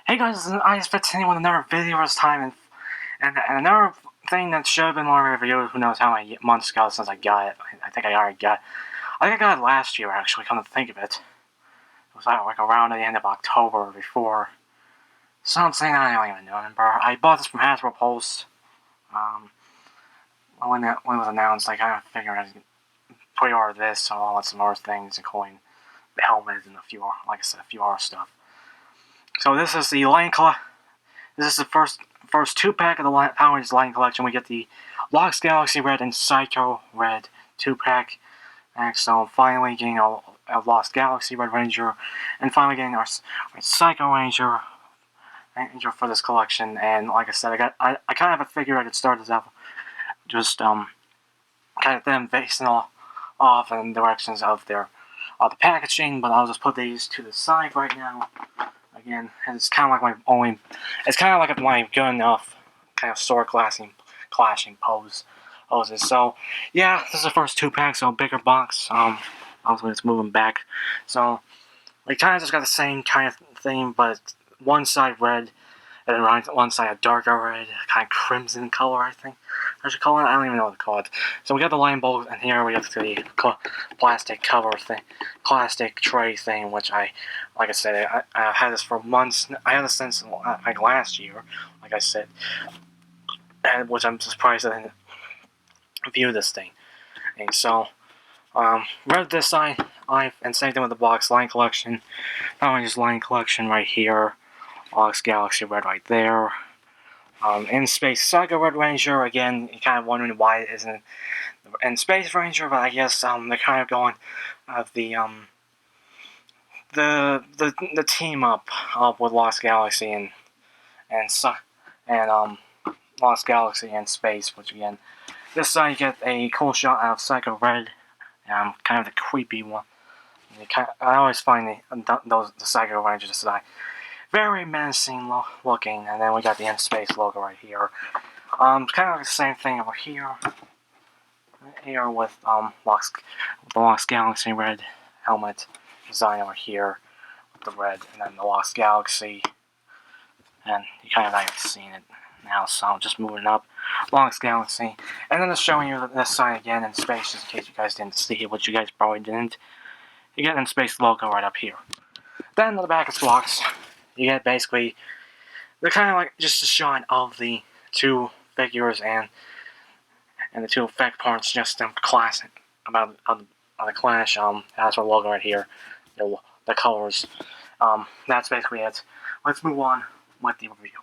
Hey guys, this is ISFitting with another video this time, and another thing that should have been one review. Who knows how many months ago since I got it? I think I already got. I think I got it last year actually. Come to think of it, it was like around the end of October before something I don't even remember. I bought this from Hasbro Pulse. Um, when it was announced, I kind of figured I'd pre-order this, so I'll let some more things, including the helmet and a few, like I said, a few other stuff. So this is the Lion Club. This is the first two-pack of the Power Rangers line collection. We get the Lost Galaxy Red and Psycho Red two-pack. And so finally getting a Lost Galaxy Red Ranger, and finally getting our Psycho Ranger for this collection. And like I said, I kind of figured I could start this out just kind of them basing off in directions of the packaging, but I'll just put these to the side right now. Again, it's kind of like it's kind of like my good enough kind of sword clashing poses. So, yeah, this is the first two packs, so bigger box. Obviously it's moving back. So, we kind of just got the same kind of thing, but one side red, and one side a darker red, kind of crimson color, I think I should call it. I don't even know what to call it. So we got the line bolt, and here we have the plastic cover thing, plastic tray thing, which like I said, I had this for months. I had this since like last year, like I said, and which I'm surprised I didn't view this thing. And so, read this side, and same thing with the box line collection. Not only just line collection right here, Lost Galaxy Red right there. In Space Saga Red Ranger, again, you're kind of wondering why it isn't in Space Ranger, but I guess they're kind of going of the team up with Lost Galaxy and Lost Galaxy and Space, which again, this side you get a cool shot of Psycho Red, kind of the creepy one. I always find the Psycho Rangers side very menacing looking, and then we got the In Space logo right here. Kind of like the same thing over here. Here with the Lost Galaxy Red helmet design over here with the red, and then the Lost Galaxy, and you kind of haven't seen it now, so I'm just moving up. Lost Galaxy, and then just showing you this side again in space, just in case you guys didn't see it, which you guys probably didn't. You get In Space logo right up here. Then on the back of the box, you get basically they're kind of like just a shot of the two figures and the two effect parts, just them classic about the Clash. That's our logo right here. The colors. That's basically it. Let's move on with the review.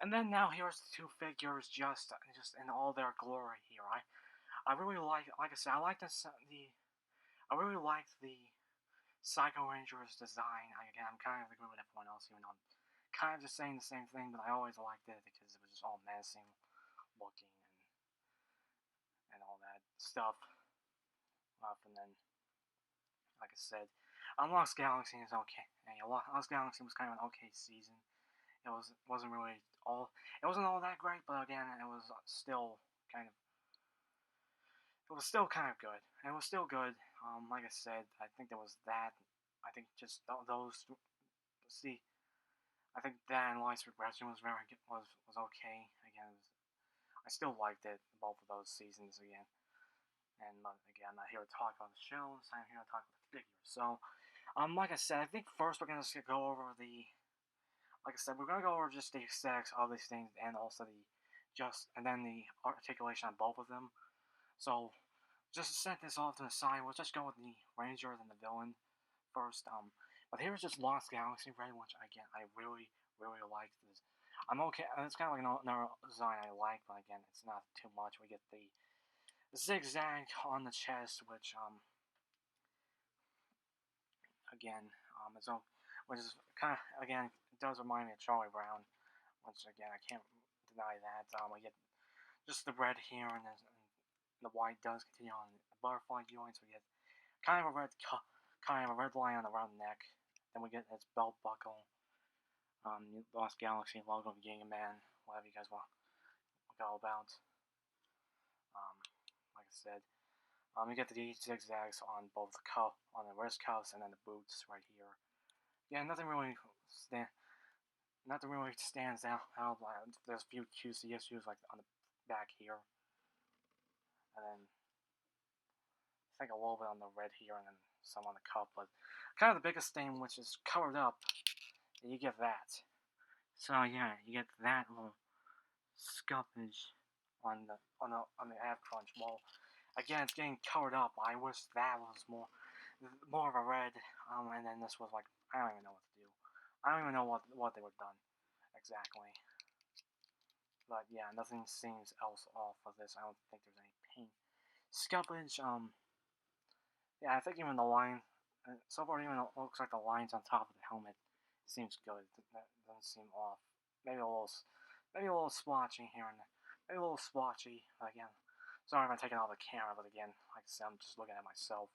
And then now here's the two figures just in all their glory here. I really like I said, I really like the Psycho Ranger's design. Again, I'm kind of agree with everyone else, even though I'm kind of just saying the same thing, but I always liked it because it was just all menacing looking and all that stuff. And then, like I said, Lost Galaxy is okay. Lost Galaxy was kind of an okay season. Wasn't really all. It wasn't all that great, but again, it was still kind of. It was still kind of good. It was still good. Like I said, I think there was that. I think just those. See, I think that and Life's Regression was okay. Again, I still liked it both of those seasons again. And again, I'm not here to talk about the shows. I'm here to talk about the figures. So, like I said, I think first we're gonna go over like I said, we're gonna go over just the aesthetics of these things, and also and then the articulation on both of them. So, just to set this off to the side, we'll just go with the Ranger and the villain first. But here's just Lost Galaxy Red, which again I really like this. I'm okay. It's kind of like another design I like, but again, it's not too much. We get the zigzag on the chest, which again which is kind of again it does remind me of Charlie Brown, which again I can't deny that. We get just the red here, and the white does continue on the butterfly joints. We get kind of a red line around the neck. Then we get its belt buckle, Lost Galaxy logo of Giga Man, whatever you guys want to go about. Like I said, you get the zigzags on both on the wrist cuffs and then the boots right here. Yeah, nothing really nothing really stands out. There's a few QC issues like on the back here, and then I think a little bit on the red here, and then some on the cup. But kind of the biggest thing, which is covered up, you get that. So yeah, you get that little scuffage on the ab crunch. Well, again, it's getting covered up. I wish that was more of a red. And then this was like, I don't even know what to do. I don't even know what they were done exactly. But yeah, nothing seems else off of this. I don't think there's any paint scuffage. Yeah, I think even the line, so far even it looks like the lines on top of the helmet seems good. That doesn't seem off. Maybe a little splotchy here and there. Maybe a little splotchy. Again, sorry if I'm taking out the camera, but again, like I said, I'm just looking at myself.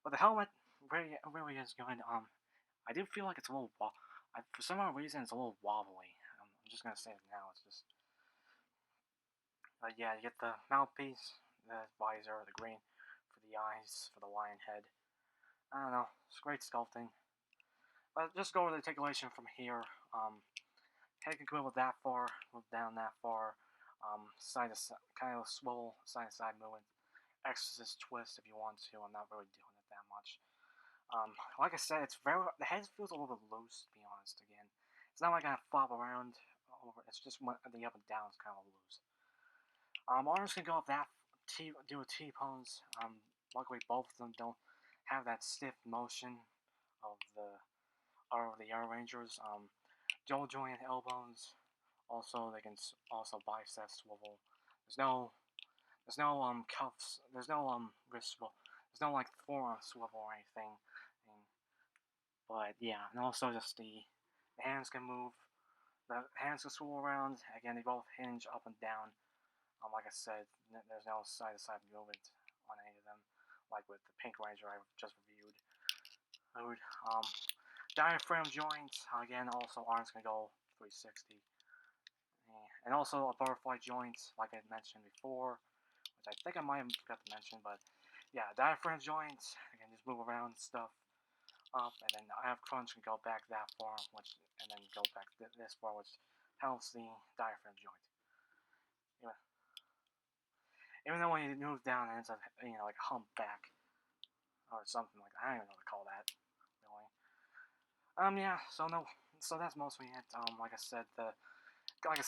But the helmet really is good. I do feel like it's a little for some odd reason it's a little wobbly. I'm just gonna say it now. It's just, yeah, you get the mouthpiece, the visor, the green for the eyes, for the lion head. I don't know. It's great sculpting. But just go over the articulation from here. Head can go that far, move down that far. Side to side, kind of swivel, side to side movement. Exorcist twist if you want to. I'm not really doing it that much. Like I said, the head feels a little bit loose, to be honest. Again, it's not like I flop around over. It's just the up and down is kind of loose. Arms can go up that do a T-pose. Luckily both of them don't have that stiff motion of the Air Rangers. Dual joint elbows. Also, they can also bicep swivel. There's no cuffs. There's no wrist swivel. There's no like forearm swivel or anything. But yeah, and also just the hands can move. The hands can swivel around. Again, they both hinge up and down. Like I said, there's no side-to-side movement on any of them, like with the Pink Ranger I just reviewed. Diaphragm joint, again, also arms can go 360. And also a butterfly joint, like I mentioned before, which I think I might have forgot to mention, but yeah, diaphragm joint, again, just move around and stuff up, and then ab crunch can go back that far, and then go back this far, which helps the diaphragm joint. Yeah. Even though when you move down, it ends up, like a humpback or something like that. I don't even know what to call that, really. Yeah. So no. So that's mostly it. Like I said,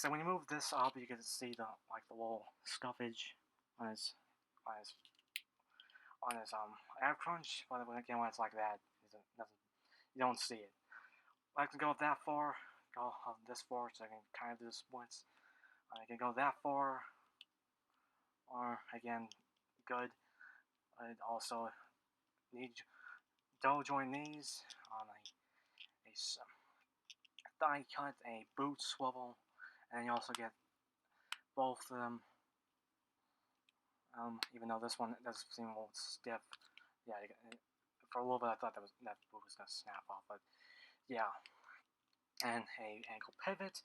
when you move this up, you get to see the little scuffage on his on his ab crunch. But again, when it's like that, you don't see it. I can go that far, go this far, so I can kind of do the splits. I can go that far, or again, good. I also need double joint knees on a thigh cut, a boot swivel, and you also get both of them. Even though this one does seem a little stiff, yeah. For a little bit, I thought that boot was gonna snap off, but yeah. And a ankle pivot,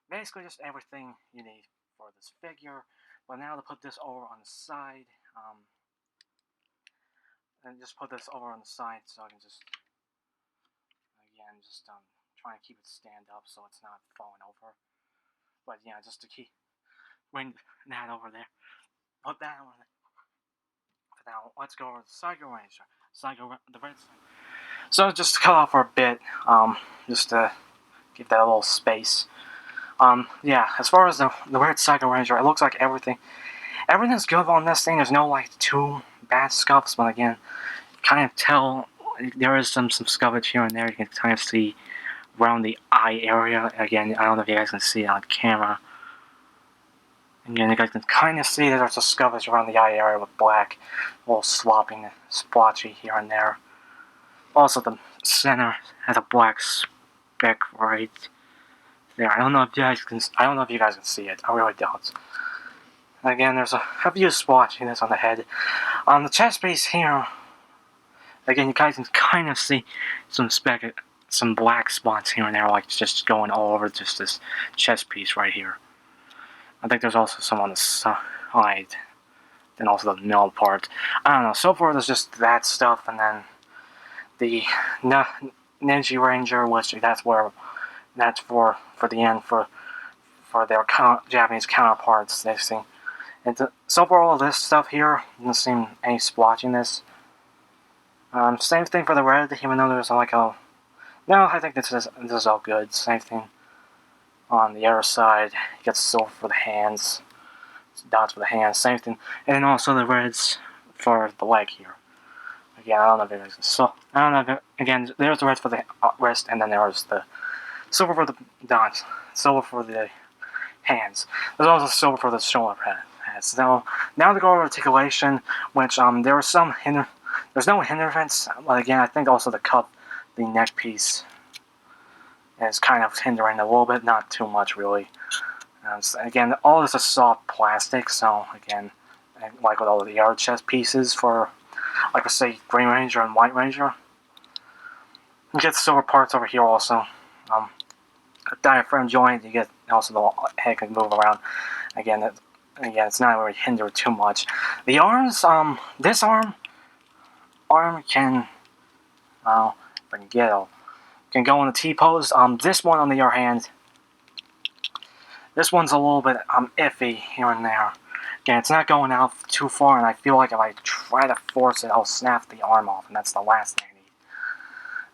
basically just everything you need for this figure. But now to put this over on the side, and just put this over on the side so I can just try and keep it stand up so it's not falling over. But yeah, just to bring that over there. Put that over there. But now let's go over the Psycho Ranger. The red Psycho. So just to cut off for a bit, just to give that a little space. Yeah, as far as the red Psycho Ranger, it looks like everything's good on this thing. There's no like too bad scuffs, but again, kind of tell there is some scuffage here and there. You can kind of see around the eye area. Again, I don't know if you guys can see it on camera. Again, you guys can kind of see that there's a scuffage around the eye area with black, a little slopping, splotchy here and there. Also, the center has a black speck right there. I don't know if you guys can see it. I really don't. Again, there's a few splotchiness on the head. On the chest piece here, again, you guys can kind of see some black spots here and there, like just going all over just this chest piece right here. I think there's also some on the side, and also the middle part. I don't know. So far, there's just that stuff, and then the Ninja Ranger, which that's where that's for the end for their Japanese counterparts. They see. And so for all this stuff here, doesn't seem any splotchiness. This. Same thing for the red, even though there's like a. No, I think this is all good. Same thing on the other side. You get silver for the hands, dots for the hands. Same thing, and also the reds for the leg here. Again, I don't know if it is so. I don't know. If again, there's the red for the wrist, and then there's the silver for the dots, silver for the hands. There's also silver for the shoulder pads. Now to go over articulation, which there was some there's no hindrance, but again, I think also the cup, the neck piece, is kind of hindering a little bit, not too much really. Again, all this is soft plastic, so again, like with all the other chest pieces for, like I say, Green Ranger and White Ranger. You get silver parts over here also. A diaphragm joint, you get also the head can move around. Again, it's not really hindered too much. The arms, this arm can, if I can get it, can go in the T-pose. This one on the other hand, this one's a little bit iffy here and there. Again, it's not going out too far, and I feel like if I try to force it, I'll snap the arm off, and that's the last thing I need.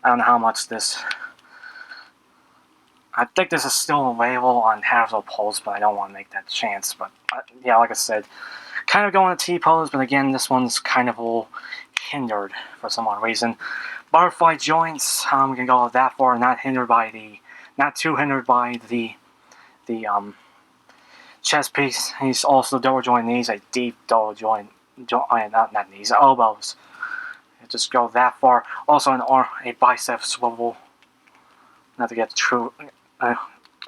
I don't know how much this. I think this is still available on Hasbro Pulse, but I don't want to make that chance. But yeah, like I said, kind of going to T-pose, but again, this one's kind of a little hindered for some odd reason. Butterfly joints, we can go that far, not too hindered by the chest piece. He's also double joint knees, a deep double joint, not knees, elbows. Just go that far. Also a bicep swivel. Not to get true.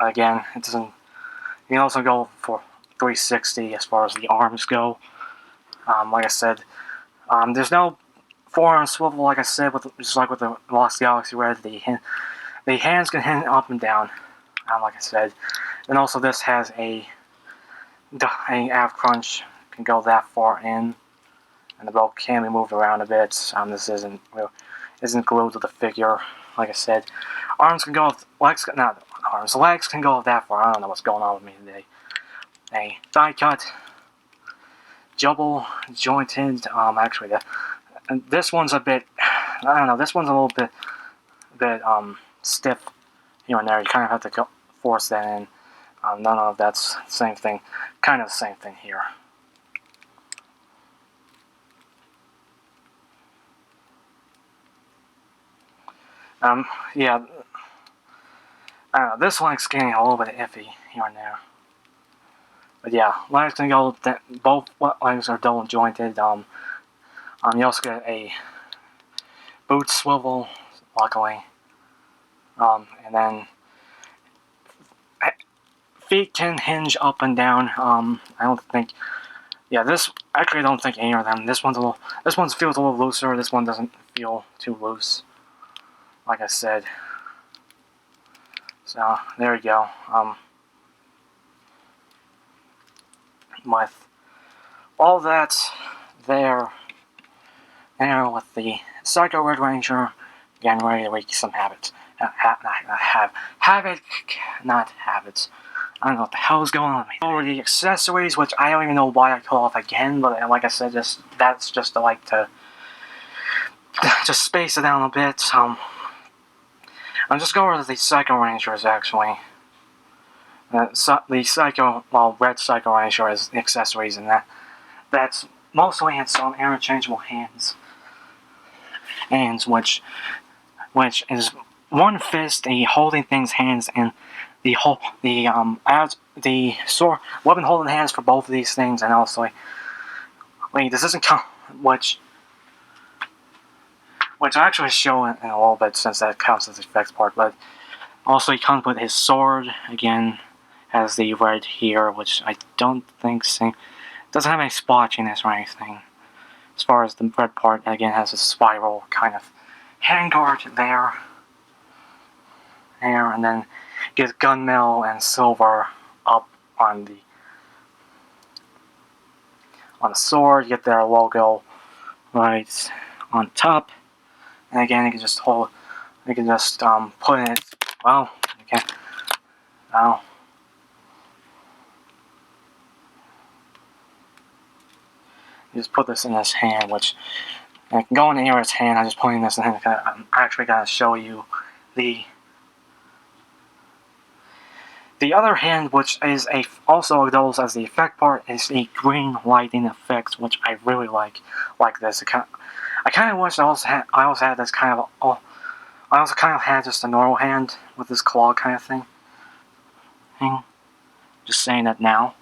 Again, it doesn't. You can also go for 360 as far as the arms go. Like I said, there's no forearm swivel. Like I said, just like with the Lost Galaxy Red, the hands can hit up and down. Like I said, and also this has a ab crunch, can go that far in, and the belt can be moved around a bit. This isn't glued to the figure. Like I said, arms can go, legs can go that far. I don't know what's going on with me today. A die cut, double jointed. Actually, this one's a bit. I don't know. This one's a little bit stiff here and there. You kind of have to force that in. None of that's the same thing. Kind of the same thing here. Yeah. I don't know. This leg's getting a little bit iffy here and there. But yeah, legs can go. Both legs are double jointed. You also get a boot swivel, luckily. And then feet can hinge up and down. I don't think. Yeah, I don't think any of them. This one feels a little looser. This one doesn't feel too loose. Like I said. So there you go. With all that there with the Psycho Red Ranger getting ready to wreak some habits. Not habits. I don't know what the hell is going on with me. Over the accessories, which I don't even know why I call off again, but like I said, that's just to just space it down a bit. I'm just going over the Psycho Rangers actually. The Red Psycho Ranger has accessories, and that's mostly in some interchangeable hands, which is one fist, holding things hands, and the sword weapon holding hands for both of these things, and also this doesn't count, which I'll actually show in a little bit since that counts as the effects part, but also he comes with his sword, again, has the red here, which I don't think doesn't have any splotchiness or anything. As far as the red part, again, has a spiral kind of handguard there, and then get gunmetal and silver up on the sword. You get their logo right on top. And again, you can just put it, well, Now, you just put this in his hand, which I can go in near his hand. I'm just putting this in. I'm actually gonna show you the other hand, which is also doubles as the effect part, is the green lighting effects, which I really like this. I kind of wish I also had this kind of. Oh, I also kind of had just a normal hand with this claw kind of thing. Just saying that now.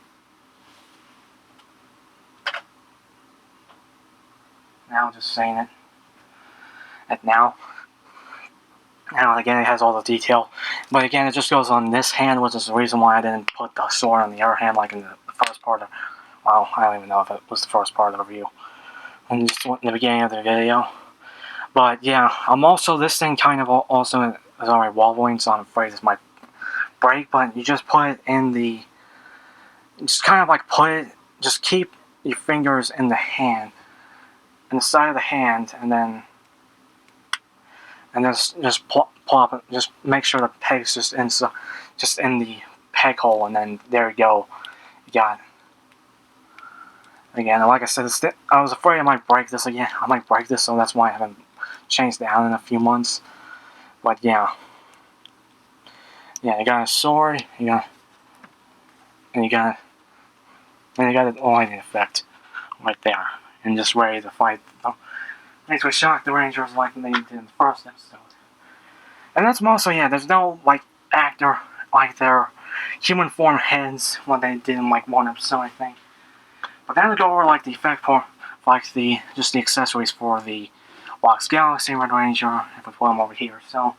Just saying it. Now. Now, again, it has all the detail. But again, it just goes on this hand, which is the reason why I didn't put the sword on the other hand, like in the first part of... Well, I don't even know if it was the first part of the review. And just in the beginning of the video. But, yeah, also, this thing kind of also is already wobbling, so I'm afraid this might break. But you just put it in the... Just kind of like put it... Just keep your fingers in the hand. In the side of the hand, and then... And just plop it. Just make sure the peg's just in the peg hole, and then there you go. You got it. Again, like I said, I was afraid I might break this again. I might break this, so that's why I haven't changed it out in a few months. But yeah, you got a sword. You got the lighting effect right there, and just ready to fight. Makes me shock the Rangers like they did in the first episode. And that's mostly, there's no, actor, their human form heads, what they did in, one episode, I think. But then to go over, the effect part, just the accessories for the Lost Galaxy Red Ranger, if we put them over here. So,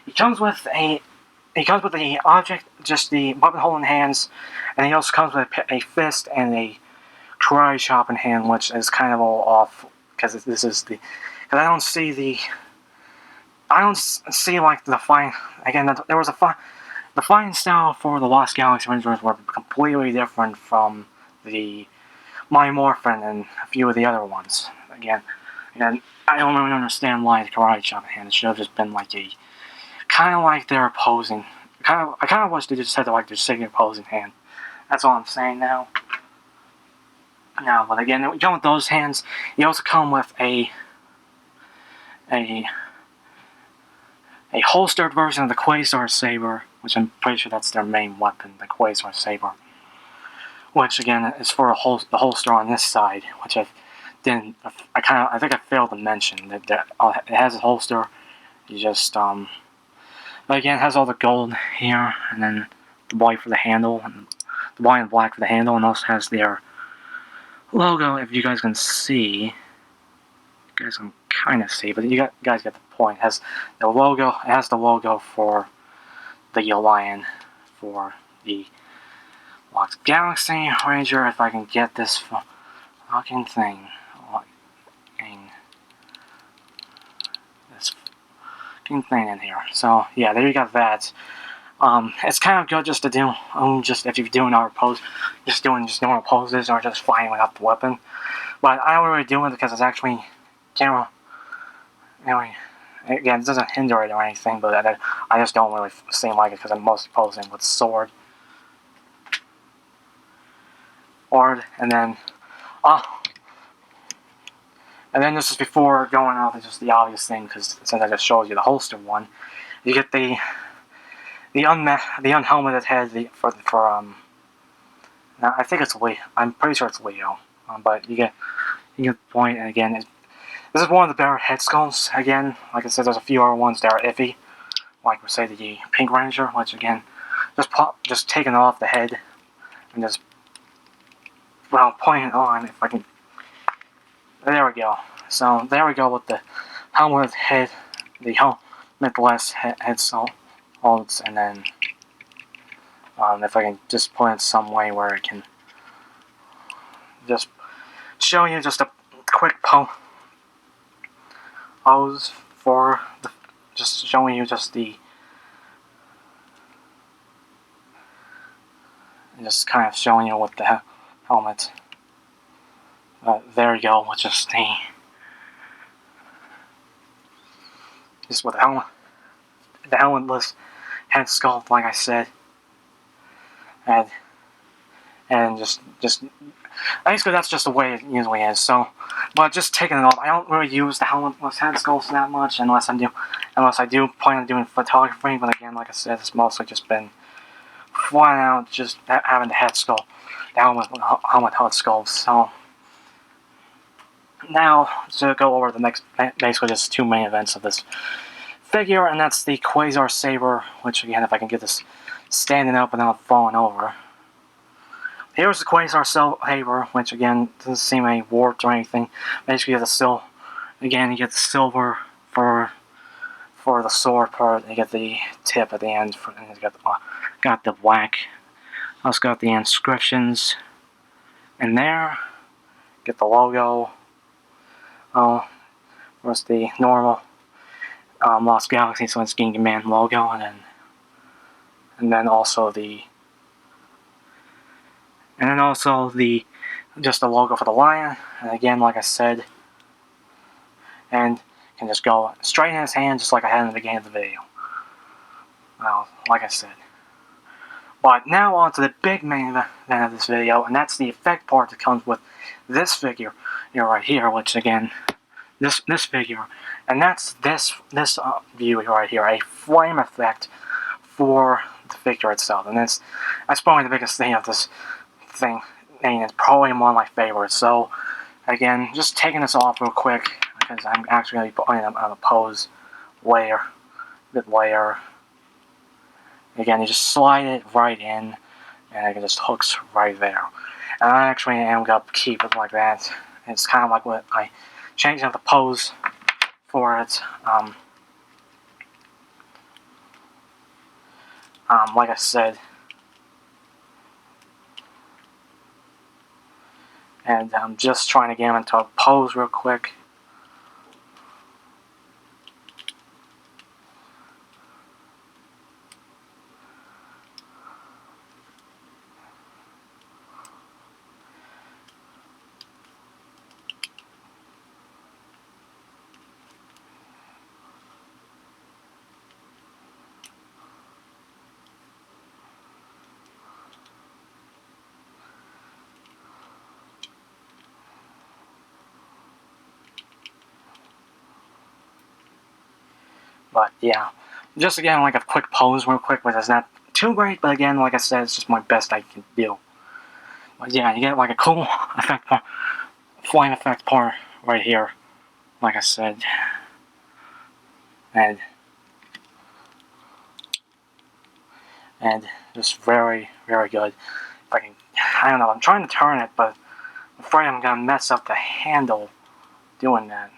he comes with the object, just the weapon holding hands, and he also comes with a fist and a karate chop in hand, which is kind of all off, because this is the... Because I don't see the fight. Again, there was the fighting style for the Lost Galaxy Rangers were completely different from the Mighty Morphin and a few of the other ones. Again, I don't really understand why the karate chop in hand. It should have just been kind of like they're opposing. I kind of wish they just had their signature opposing hand. That's all I'm saying now. But again, we come with those hands. You also come with a holstered version of the Quasar Saber, which I'm pretty sure that's their main weapon, the Quasar Saber. Which again is for the holster on this side, which I think I failed to mention that it has a holster. You just but again, it has all the gold here, and then the white for the handle, and the white and black for the handle, and also has their logo. If you guys can see, you guys can kind of see, but you guys get the point. It has the logo. It has the logo for the lion for the Lost Galaxy Ranger. If I can get this fucking thing, this fucking thing in here. So yeah, there you got that. It's kind of good just to do, if you're doing our pose, just normal poses or just flying without the weapon. But I don't really do it because it's actually camera. Anyway, again, it doesn't hinder it or anything, but I just don't really seem like it because I'm mostly posing with sword. And then this is before going off. It's just the obvious thing because since I just showed you the holster one, you get the unhelmeted head now I think it's Leo. I'm pretty sure it's Leo, but you get the point. And again, this is one of the better head sculpts. Again, like I said, there's a few other ones that are iffy, like we say the Pink Ranger, which again, just taking off the head and just pointing it on. If I can, there we go. So there we go with the helmeted head, the helmetless head sculpts, and then if I can just put it some way where I can just show you just a quick pose for just showing you just kind of showing you with the helmet. There you go, with just with the helmetless head sculpt, like I said. and just basically that's just the way it usually is. So, but just taking it off, I don't really use the helmetless head sculpts that much unless I do plan on doing photography. But again, like I said, it's mostly just been flying out, just having the head sculpt, the helmet head sculpts. So now to go over the next, basically just two main events of this figure, and that's the Quasar Saber, which again, if I can get this standing up without falling over. Here's the Quasar Saber, which again doesn't seem any warped or anything. Basically, you get you get the silver for the sword part. You get the tip at the end, and you got the black. Also got the inscriptions in there. Get the logo. Oh, where's the normal Lost Galaxy? So it's Ginga Man logo, and then also the just the logo for the lion. And again, like I said, and can just go straight in his hand, just like I had in the beginning of the video. Well, like I said. But now on to the big main event of this video, and that's the effect part that comes with this figure right here, which again, this figure, and that's this view right here, a flame effect for the figure itself, and that's probably the biggest thing of this thing, and it's probably one of my favorites. So again, just taking this off real quick because I'm actually going to be putting them on a pose layer. Again, you just slide it right in, and it just hooks right there. And I actually am going to keep it like that. It's kind of like what I changed up the pose for it. Like I said, and I'm just trying to get him into a pose real quick. But yeah, just again, like a quick pose real quick, which is not too great, but again, like I said, it's just my best I can do. But yeah, you get like a cool effect part, flame effect part right here, like I said. And just very, very good. If I can, I don't know, I'm trying to turn it, but I'm afraid I'm gonna mess up the handle doing that.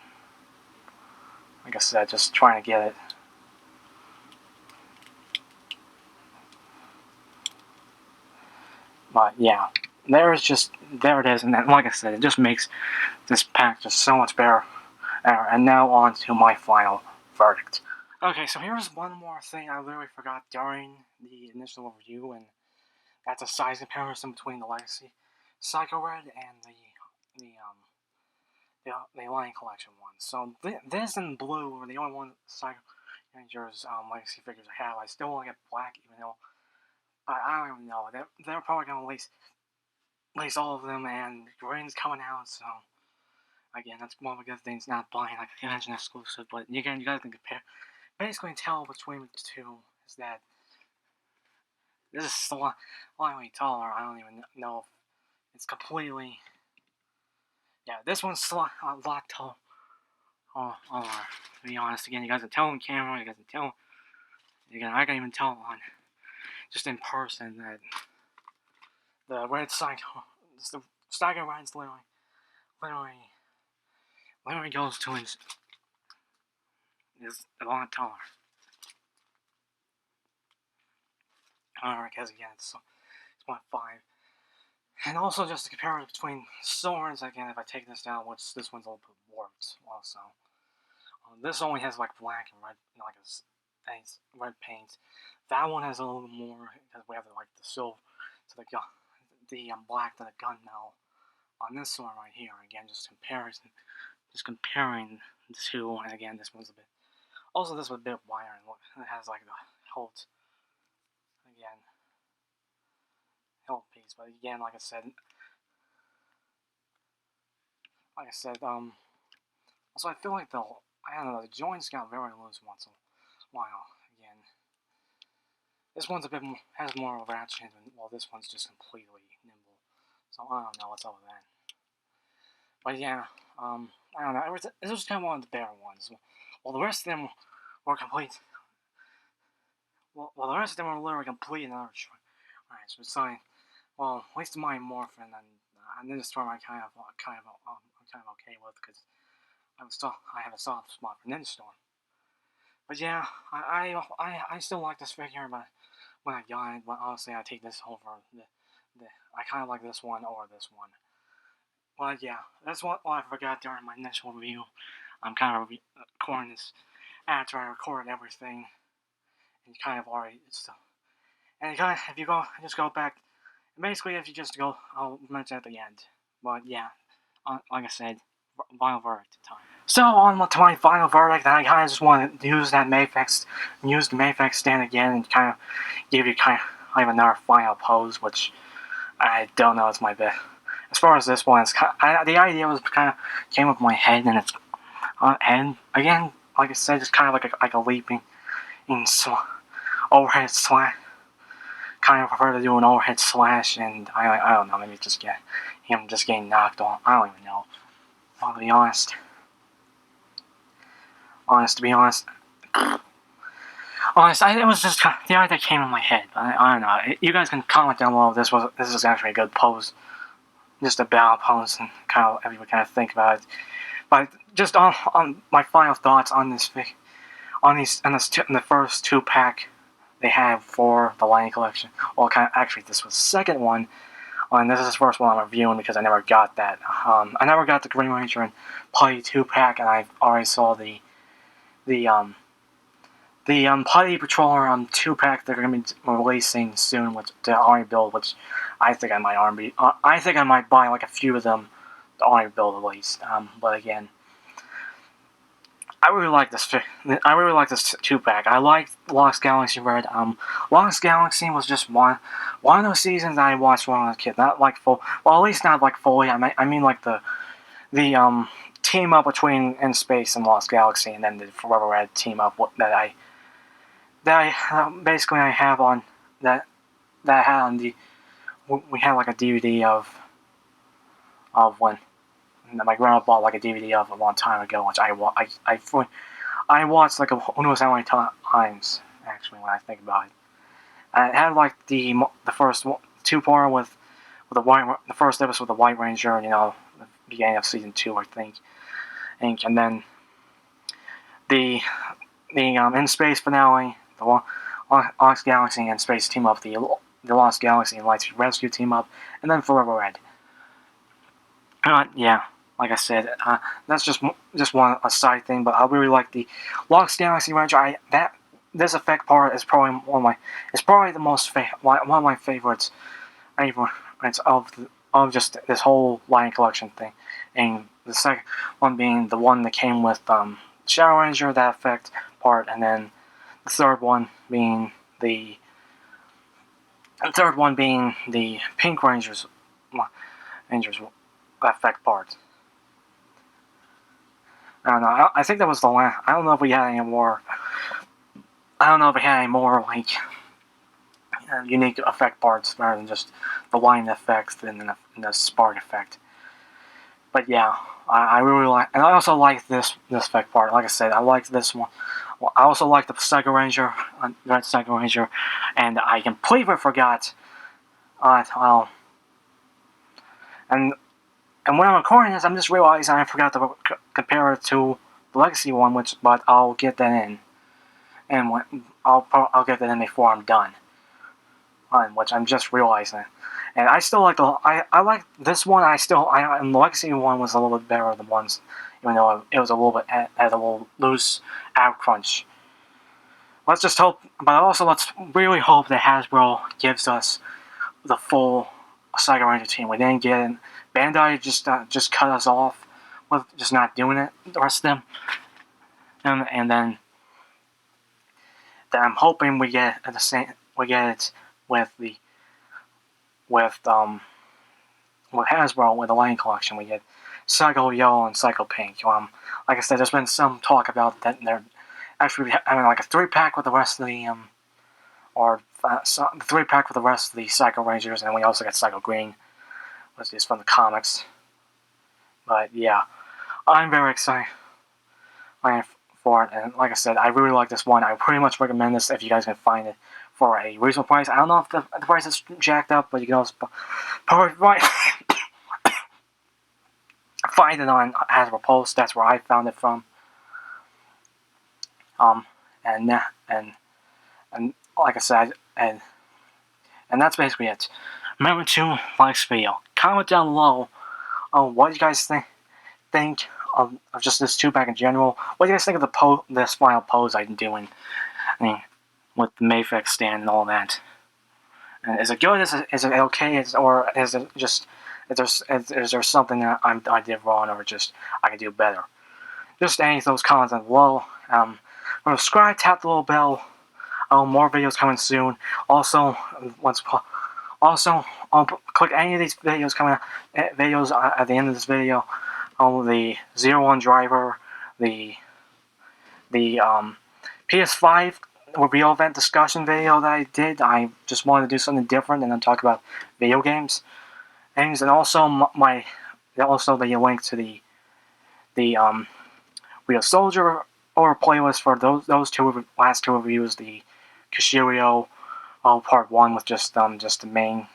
Like I said, just trying to get it. But yeah, there it is, and then, like I said, it just makes this pack just so much better. And now on to my final verdict. Okay, so here's one more thing I literally forgot during the initial review, and that's a size comparison between the Legacy Psycho Red and the Lion Collection one. So this and blue are the only one Psycho Rangers Legacy figures I have. I still want to get black, even though I don't even know. They're probably gonna release all of them, and green's coming out. So again, that's one of the good things not buying like a convention exclusive. But again, you guys can compare. Basically, tell between the two is that this is slightly taller. I don't even know if it's completely. Yeah, this one's a lot taller. To be honest, again, you guys can tell on camera. You guys can tell. Again, I can even tell on just in person that the red side, the Stagger Ride's literally goes to is a lot taller. Because again, it's 1.5. And also just to compare it between swords, again, if I take this down, this one's a little bit warped also. This only has like black and red, like a red paint. That one has a little more because we have like the silver to the black to the gunmetal. On this one right here, again, just comparing the two, and again, this one's a bit. Also, this was a bit wider, and it has like the hilt again. health piece. But again, like I said, also I feel like I don't know, the joints got very loose once in a while. Again, this one's a bit more, has more of a ratchet, while this one's just completely nimble. So I don't know what's up with that. But yeah, I don't know. It was kind of one of the better ones. Well, the rest of them were complete. Well, the rest of them were literally complete and utter trash. Alright, so besides, well, at least my Morphin and Ninja Storm I'm kind of okay with because I have a soft spot for Ninja Storm. But yeah, I still like this figure, but when I got it, but honestly, I take this over I kind of like this one over this one. But yeah, that's what I forgot during my initial review. I'm kind of recording this after I recorded everything, and kind of already still. And if you just go back, basically if you just go, I'll mention at the end. But yeah, like I said, final verdict time. So on to my final verdict, I kind of just want to use the Mafex stand again and kind of give you kind of another final pose, which I don't know is my best. As far as this one, the idea was kind of came up in my head, and it's and again, like I said, it's kind of like a leaping in overhead slash. Kind of prefer to do an overhead slash, and I don't know, maybe just get him just getting knocked off. I don't even know. I'll be honest. To be honest, it was just the idea that came in my head. I don't know. You guys can comment down below if this is actually a good pose, just a bad pose, and kind of everyone kind of think about it. But just on my final thoughts on this in the first 2-pack they have for the Lightning Collection. Well, actually, this was the second one, and this is the first one I'm reviewing because I never got that. I never got the Green Ranger and Putty 2-pack, and I already saw the Putty Patroller 2-pack they're going to be releasing soon with the Army build, which I think I might buy like a few of them, the Army build at least. But again, I really like this 2-pack. I like Lost Galaxy Red. Lost Galaxy was just one of those seasons that I watched when I was a kid. Not like full, well, at least not like fully. I mean like the team up between In Space and Lost Galaxy, and then the Forever Red team up that I basically I have on that I had on we had like a DVD of when my grandma bought like a DVD of a long time ago, which I watched like who knows how many times actually when I think about it. And it had like the first 2-part with the first episode with the White Ranger, the beginning of season 2, I think, and then the In Space finale, the Lost Galaxy and Space team up, the Lost Galaxy and Lightspeed Rescue team up, and then Forever Red. Yeah, like I said, that's just a side thing, but I really like the Lost Galaxy Ranger. This effect part is probably the most one of my favorites of just this whole Lightning Collection thing, and the second one being the one that came with Shadow Ranger, that effect part, and then the third one being the Pink Rangers effect part. I don't know. I think that was the last. I don't know if we had any more. I don't know if we had any more like unique effect parts rather than just the line effects and the spark effect. But yeah, I really like, and I also like this effect part. Like I said, I liked this one. Well, I also like the Psycho Ranger, Red Psycho Ranger, and I completely forgot. And when I'm recording this, I'm just realizing I forgot to compare it to the Legacy one, but I'll get that in, and I'll get that in before I'm done. Which I'm just realizing, and I still like I like this one. And the Legacy one was a little bit better than ones, even though it was a little bit had a little loose out crunch. Let's just hope, but also let's really hope that Hasbro gives us the full Psycho Ranger team. We didn't get it. Bandai just cut us off with just not doing it. The rest of them, and then I'm hoping we get it with with Hasbro with the Lion Collection. We get Psycho Yellow and Psycho Pink. Like I said, there's been some talk about that they're actually having like a 3-pack with the rest of the the 3-pack with the rest of the Psycho Rangers, and we also get Psycho Green, which is from the comics. But yeah, I'm very excited for it, and like I said, I really like this one. I pretty much recommend this if you guys can find it for a reasonable price. I don't know if the price is jacked up, but you can also probably find it on Hasbro Pulse. That's where I found it from. And like I said, and that's basically it. Remember to like this video. Comment down below on what you guys think of just this 2-pack in general. What do you guys think of this final pose I'm doing? I mean, with the Mafex stand and all that. And is it good? Is it okay? Or is it just is there something that I did wrong, or just I can do better? Just any of those comments down below. Subscribe, tap the little bell. More videos coming soon. Also, click any of these videos coming out, videos at the end of this video. The 01 driver, the PS5 reveal event discussion video that I did. I just wanted to do something different and then talk about video games, and also the link to the Real Soldier or playlist for those last two reviews. The Kashirio Part 1 with just the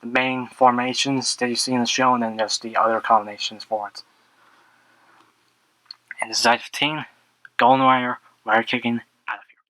main formations that you see in the show, and then just the other combinations for it. And this is I-15, Golden Rider, Kicking,